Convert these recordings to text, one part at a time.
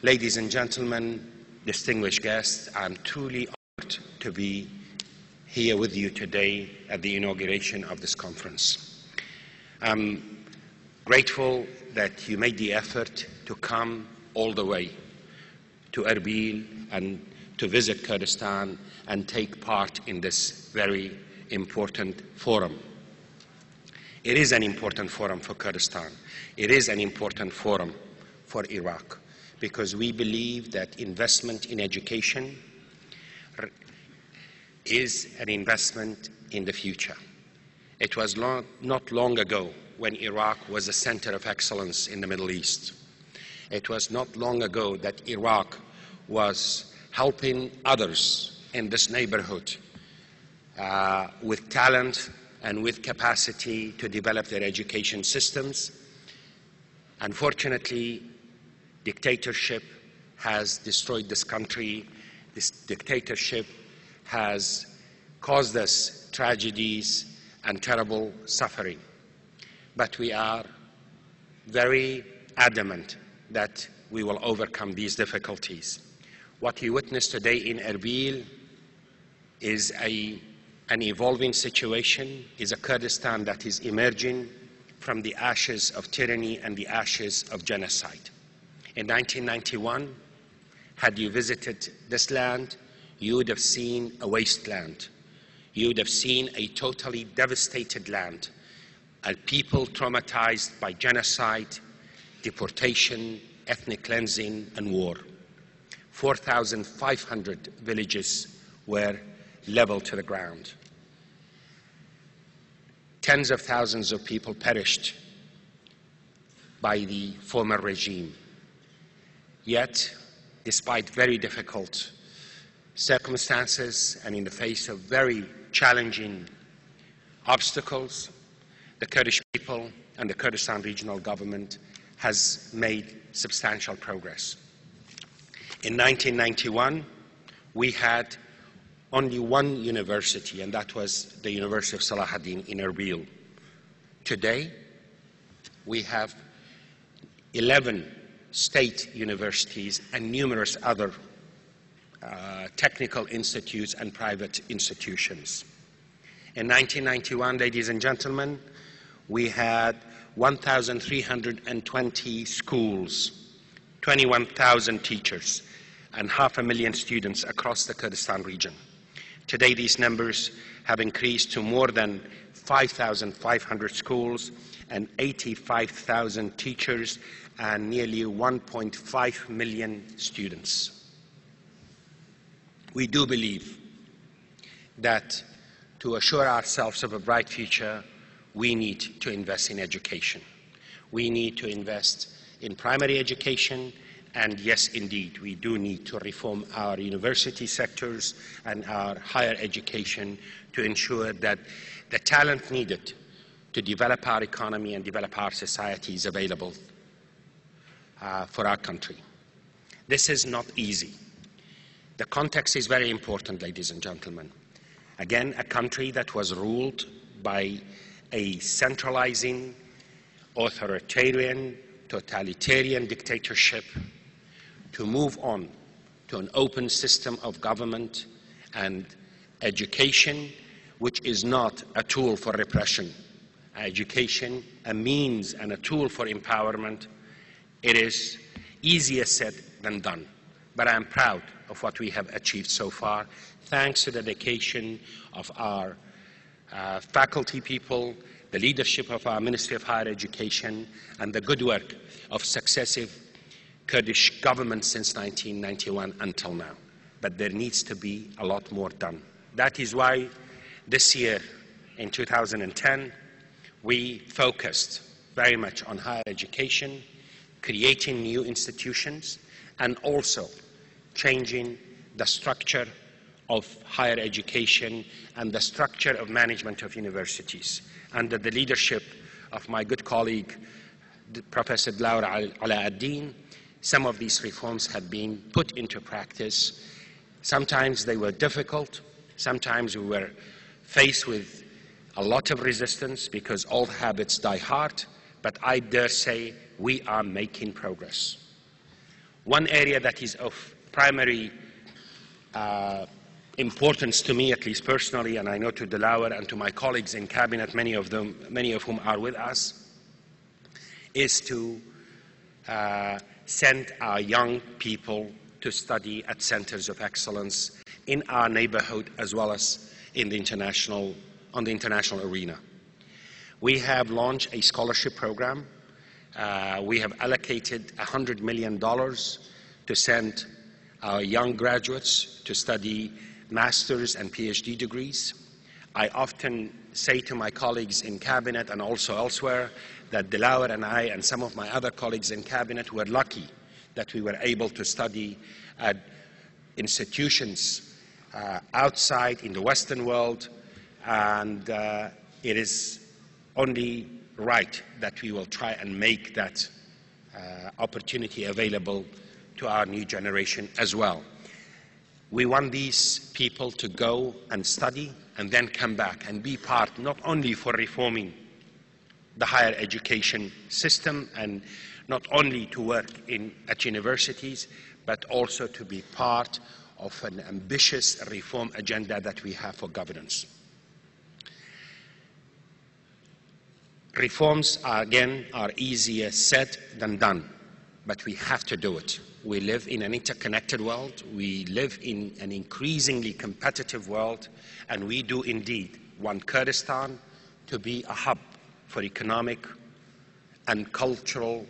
Ladies and gentlemen, distinguished guests, I'm truly honored to be here with you today at the inauguration of this conference. I'm grateful that you made the effort to come all the way to Erbil and to visit Kurdistan and take part in this very important forum. It is an important forum for Kurdistan. It is an important forum for Iraq, because we believe that investment in education is an investment in the future. It was not long ago when Iraq was a center of excellence in the Middle East. It was not long ago that Iraq was helping others in this neighborhood with talent and with capacity to develop their education systems. Unfortunately, dictatorship has destroyed this country. This dictatorship has caused us tragedies and terrible suffering. But we are very adamant that we will overcome these difficulties. What you witness today in Erbil is an evolving situation, is a Kurdistan that is emerging from the ashes of tyranny and the ashes of genocide. In 1991, had you visited this land, you would have seen a wasteland. You would have seen a totally devastated land, a people traumatized by genocide, deportation, ethnic cleansing, and war. 4,500 villages were leveled to the ground. Tens of thousands of people perished by the former regime. Yet, despite very difficult circumstances and in the face of very challenging obstacles, the Kurdish people and the Kurdistan regional government has made substantial progress. In 1991, we had only one university, and that was the University of Salih in Erbil. Today, we have 11 state universities and numerous other technical institutes and private institutions. In 1991, ladies and gentlemen, we had 1,320 schools, 21,000 teachers, and 500,000 students across the Kurdistan region. Today, these numbers have increased to more than 5,500 schools and 85,000 teachers and nearly 1.5 million students. We do believe that to assure ourselves of a bright future, we need to invest in education. We need to invest in primary education. And yes, indeed, we do need to reform our university sectors and our higher education to ensure that the talent needed to develop our economy and develop our society is available for our country. This is not easy. The context is very important, ladies and gentlemen. Again, a country that was ruled by a centralizing, authoritarian, totalitarian dictatorship, to move on to an open system of government and education, which is not a tool for repression. Education, a means and a tool for empowerment. It is easier said than done, but I am proud of what we have achieved so far, thanks to the dedication of our faculty people, the leadership of our Ministry of Higher Education, and the good work of successive Kurdish governments since 1991 until now. But there needs to be a lot more done. That is why this year, in 2010, we focused very much on higher education, creating new institutions, and also changing the structure of higher education and the structure of management of universities. Under the leadership of my good colleague, Professor Dlaur Ala-ad-Din, some of these reforms have been put into practice. Sometimes they were difficult. Sometimes we were faced with a lot of resistance because old habits die hard. But I dare say we are making progress. One area that is of primary importance to me, at least personally, and I know to Delaware and to my colleagues in cabinet, many of whom are with us, is to send our young people to study at centers of excellence in our neighborhood as well as in the on the international arena. We have launched a scholarship program. We have allocated $100 million to send our young graduates to study master's and PhD degrees. I often say to my colleagues in cabinet and also elsewhere that Delaware and I and some of my other colleagues in cabinet were lucky that we were able to study at institutions outside in the Western world, and it is only right that we will try and make that opportunity available to our new generation as well. We want these people to go and study and then come back and be part, not only for reforming the higher education system and not only to work at universities, but also to be part of an ambitious reform agenda that we have for governance. Reforms, again, are easier said than done, but we have to do it. We live in an interconnected world. We live in an increasingly competitive world, and we do indeed want Kurdistan to be a hub for economic and cultural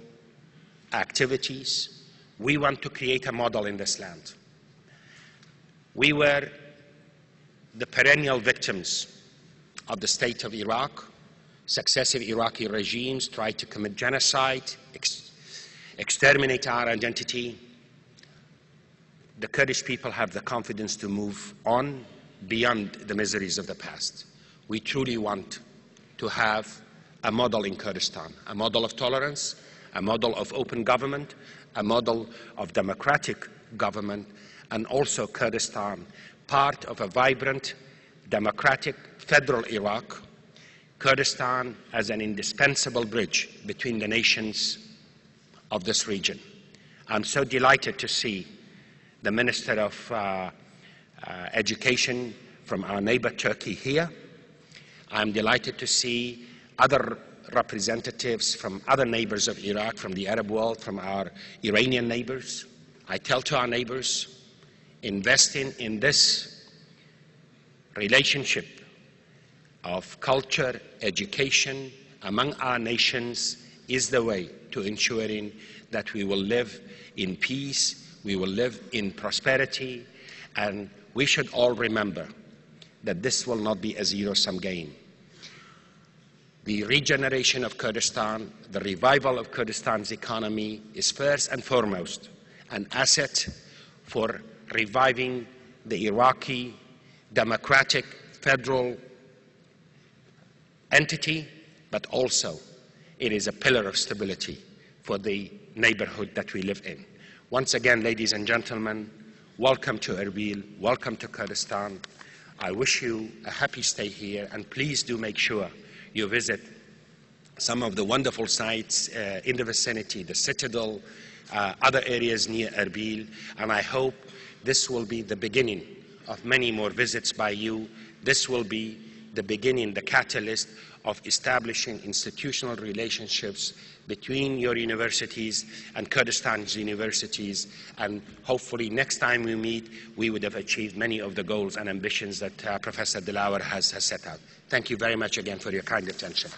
activities. We want to create a model in this land. We were the perennial victims of the state of Iraq. Successive Iraqi regimes tried to commit genocide, exterminate our identity. The Kurdish people have the confidence to move on beyond the miseries of the past. We truly want to have a model in Kurdistan, a model of tolerance, a model of open government, a model of democratic government, and also Kurdistan, part of a vibrant, democratic, federal Iraq. Kurdistan as an indispensable bridge between the nations of this region. I'm so delighted to see the Minister of Education from our neighbor Turkey here. I'm delighted to see other representatives from other neighbors of Iraq, from the Arab world, from our Iranian neighbors. I tell to our neighbors, investing in this relationship of culture, education among our nations is the way to ensuring that we will live in peace, we will live in prosperity, and we should all remember that this will not be a zero-sum game. The regeneration of Kurdistan, the revival of Kurdistan's economy is first and foremost an asset for reviving the Iraqi democratic federal entity, but also it is a pillar of stability for the neighborhood that we live in. Once again, ladies and gentlemen, welcome to Erbil, welcome to Kurdistan. I wish you a happy stay here, and please do make sure you visit some of the wonderful sites in the vicinity, the Citadel, other areas near Erbil, and I hope this will be the beginning of many more visits by you. This will be the beginning, the catalyst of establishing institutional relationships between your universities and Kurdistan's universities, and hopefully next time we meet, we would have achieved many of the goals and ambitions that Professor Delaware has set out. Thank you very much again for your kind attention.